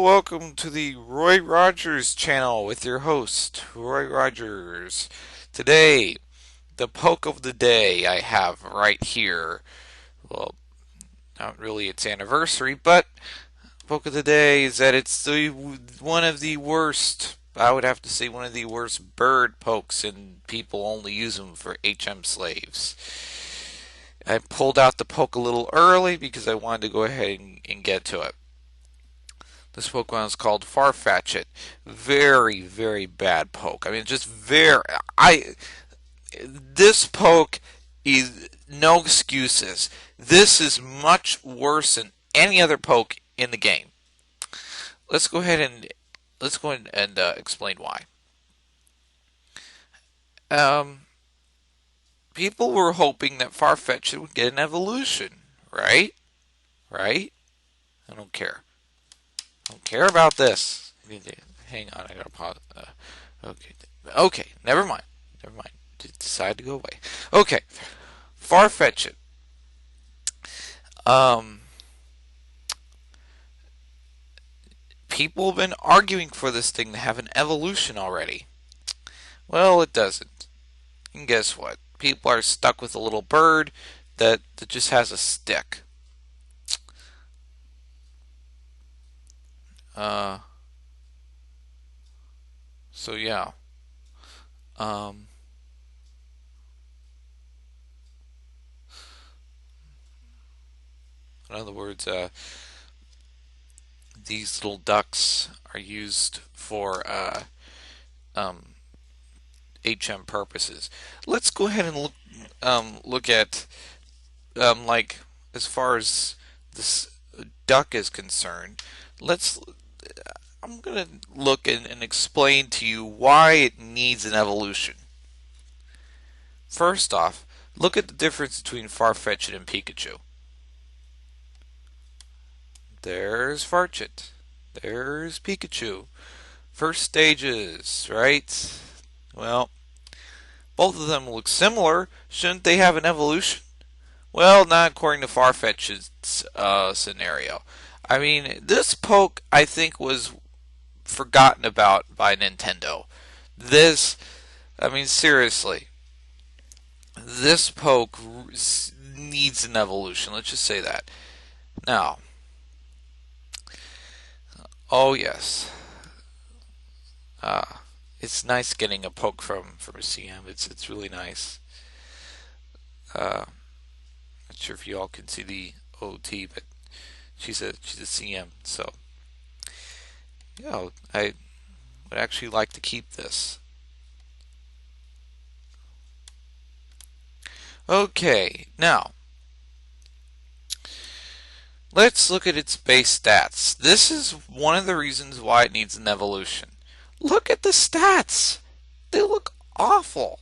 welcome to the Roy Rogers channel with your host, Roy Rogers. Today, the poke of the day I have right here. Well, not really its anniversary, but poke of the day is that it's one of the worst, I would have to say one of the worst bird pokes, and people only use them for HM slaves. I pulled out the poke a little early because I wanted to go ahead and get to it. This Pokemon is called Farfetch'd. Very, very bad poke. I mean, just very. This poke is no excuses. This is much worse than any other poke in the game. Let's go ahead and explain why. People were hoping that Farfetch'd would get an evolution, right? Right? I don't care. I don't care about this. Hang on, I gotta pause. Okay. Never mind. Decide to go away. Okay, Farfetch'd. People have been arguing for this thing to have an evolution already. Well, it doesn't. And guess what? People are stuck with a little bird that just has a stick. So yeah. In other words, these little ducks are used for HM purposes. Let's go ahead and look at like as far as this duck is concerned. I'm going to look and explain to you why it needs an evolution. First off, look at the difference between Farfetch'd and Pikachu. There's Farfetch'd. There's Pikachu. First stages, right? Well, both of them look similar. Shouldn't they have an evolution? Well, not according to Farfetch'd's scenario. I mean, this poke, I think, was forgotten about by Nintendo. Seriously, this poke needs an evolution. Let's just say that. Now, oh yes, it's nice getting a poke from a CM. It's really nice. Not sure if you all can see the OT, but she's a CM, so. Yeah, I would actually like to keep this. Okay, now let's look at its base stats. This is one of the reasons why it needs an evolution. Look at the stats. They look awful.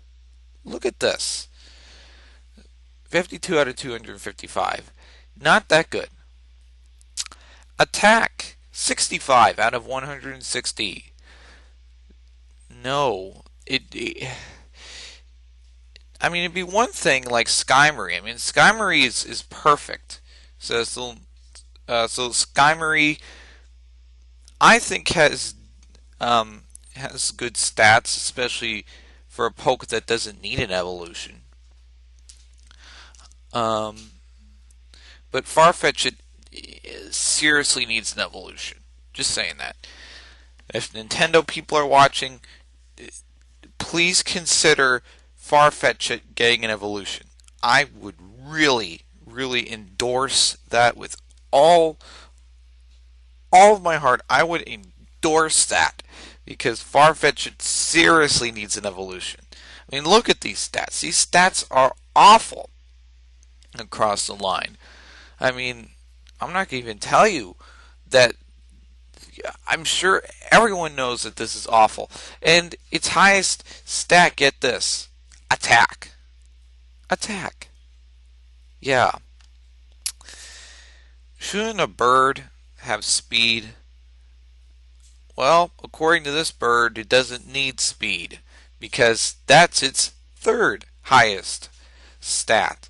Look at this. 52 out of 255. Not that good. Attack. 65 out of 160. No, it'd be one thing like Skymory. I mean, Skymory is perfect. So Skymory, I think has good stats, especially for a poke that doesn't need an evolution. But Farfetch'd seriously needs an evolution. Just saying that. If Nintendo people are watching, please consider Farfetch'd getting an evolution. I would really, really endorse that with all of my heart. I would endorse that because Farfetch'd seriously needs an evolution. I mean, look at these stats. These stats are awful across the line. I mean, I'm not going to even tell you that. I'm sure everyone knows that this is awful. And its highest stat, get this, attack. Attack. Yeah. Shouldn't a bird have speed? Well, according to this bird, it doesn't need speed because that's its third highest stat.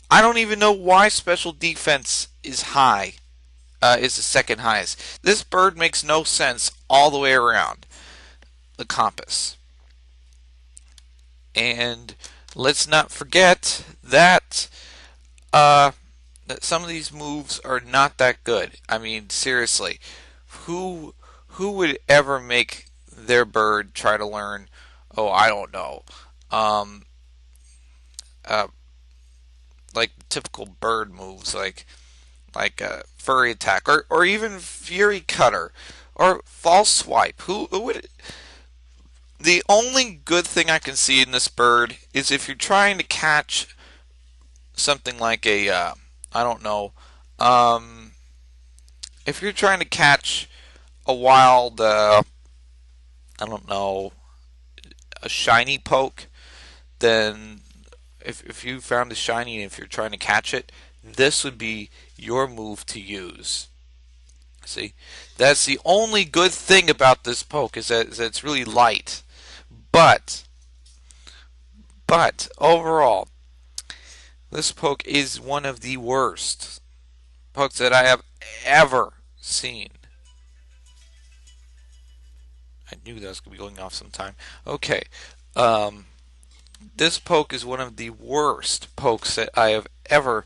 I don't even know why special defense is high. is the second highest. This bird makes no sense all the way around the compass. And let's not forget uh, that some of these moves are not that good. I mean, seriously, who who would ever make their bird try to learn? Oh, I don't know. Um, uh, like typical bird moves, like furry attack, or even fury cutter, or false swipe. Who would? The only good thing I can see in this bird is if you're trying to catch something like a, I don't know, um, if you're trying to catch a wild, I don't know, a shiny poke, then if you found a shiny and if you're trying to catch it, this would be your move to use. See, that's the only good thing about this poke is that it's really light. But overall, this poke is one of the worst pokes that I have ever seen. I knew that was going to be going off sometime. Okay. Um, this poke is one of the worst pokes that I have ever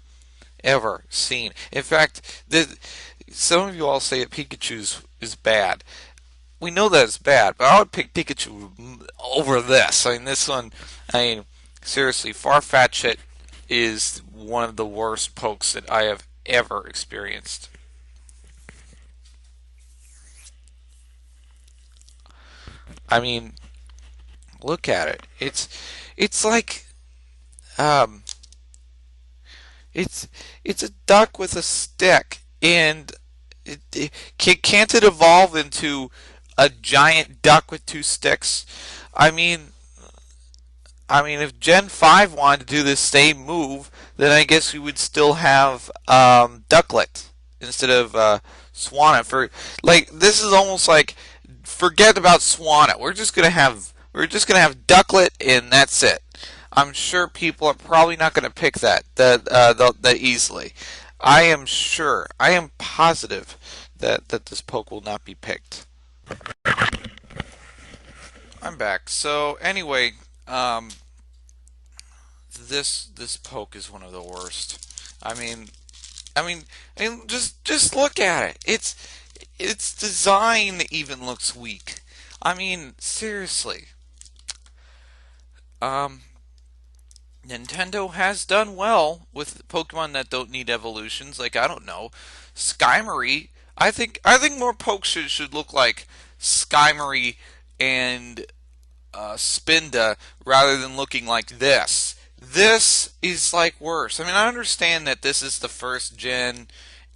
seen. In fact, some of you all say that Pikachu's is bad. We know that it's bad, but I would pick Pikachu over this. I mean, this one, I mean, seriously, Farfetch'd is one of the worst pokes that I have ever experienced. I mean, look at it. It's like um, it's a duck with a stick, and can't it evolve into a giant duck with two sticks? I mean, if Gen 5 wanted to do this same move, then I guess we would still have Ducklet instead of Swannet. This is almost like forget about Swannet. We're just gonna have Ducklet, and that's it. I'm sure people are probably not going to pick that easily. I am sure. I am positive that this poke will not be picked. I'm back. So anyway, this poke is one of the worst. Just look at it. Its design even looks weak. I mean, seriously. Um, Nintendo has done well with Pokemon that don't need evolutions. Like I don't know, Skymory. I think more pokes should look like Skymory and Spinda rather than looking like this. This is like worse. I mean, I understand that this is the first gen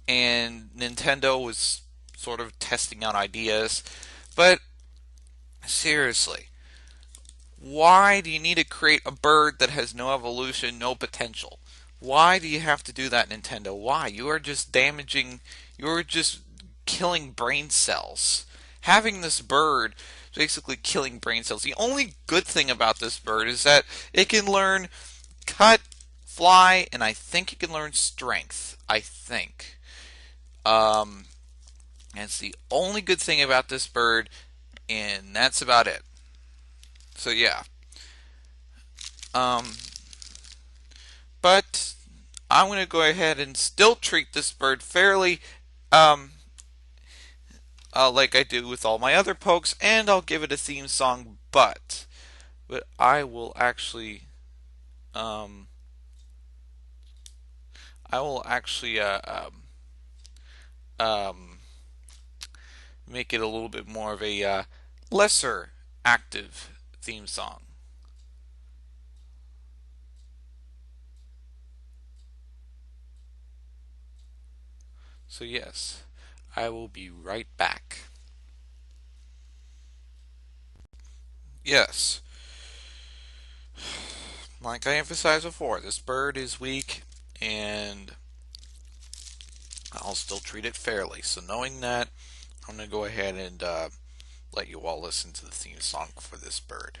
and Nintendo was sort of testing out ideas, but seriously, why do you need to create a bird that has no evolution, no potential? Why do you have to do that, Nintendo? Why? You are just killing brain cells. Having this bird is basically killing brain cells. The only good thing about this bird is that it can learn cut, fly, and I think it can learn strength. I think. That's the only good thing about this bird, and that's about it. So yeah. Um, but I'm going to go ahead and still treat this bird fairly, um, like I do with all my other pokes, and I'll give it a theme song. But I will actually, um, I will actually, um, make it a little bit more of a lesser active theme song. So yes, I will be right back. Yes, like I emphasized before, this bird is weak, and I'll still treat it fairly. So knowing that, I'm going to go ahead and let you all listen to the theme song for this bird.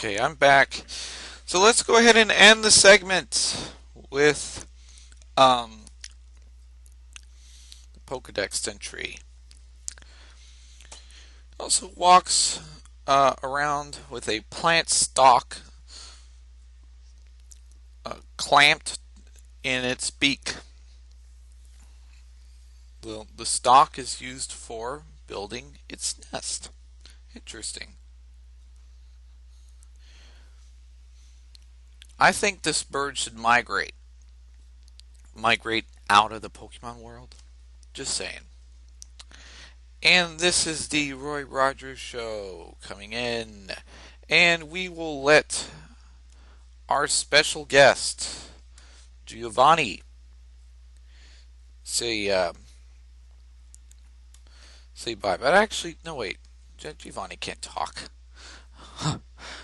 Okay, I'm back. So let's go ahead and end the segment with the Pokedex entry. Also walks around with a plant stalk clamped in its beak. The stalk is used for building its nest. Interesting. I think this bird should migrate. Migrate out of the Pokemon world. Just saying. And this is the Roy Rogers Show coming in. And we will let our special guest, Giovanni, say bye. But actually, no, wait. Giovanni can't talk.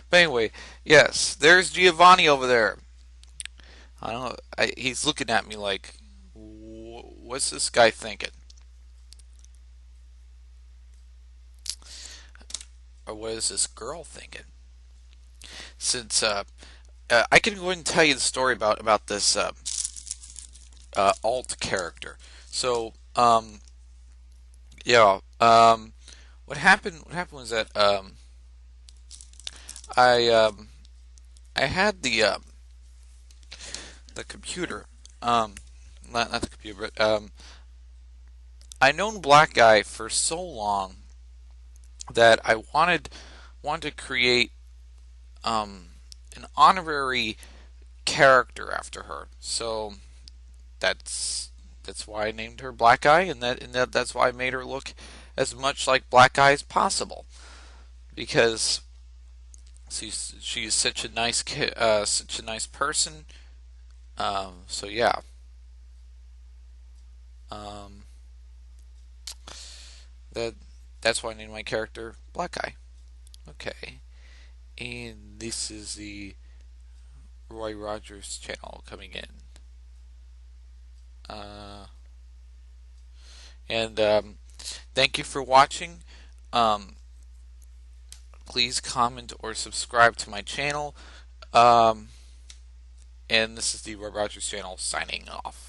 But anyway, yes, there's Giovanni over there. I don't know. He's looking at me like, what's this guy thinking? Or what is this girl thinking? Since I can go ahead and tell you the story about this alt character. So yeah, what happened? What happened was that I had the computer, not the computer, but I known Black Guy for so long that I wanted to create an honorary character after her. So that's why I named her Black Eye, and that's why I made her look as much like Black Eye as possible, because she's such a nice person. So yeah. Um, that's why I named my character Black Eye. Okay, and this is the Roy Rogers channel coming in. And thank you for watching. Please comment or subscribe to my channel. And this is the Roy Rogers channel signing off.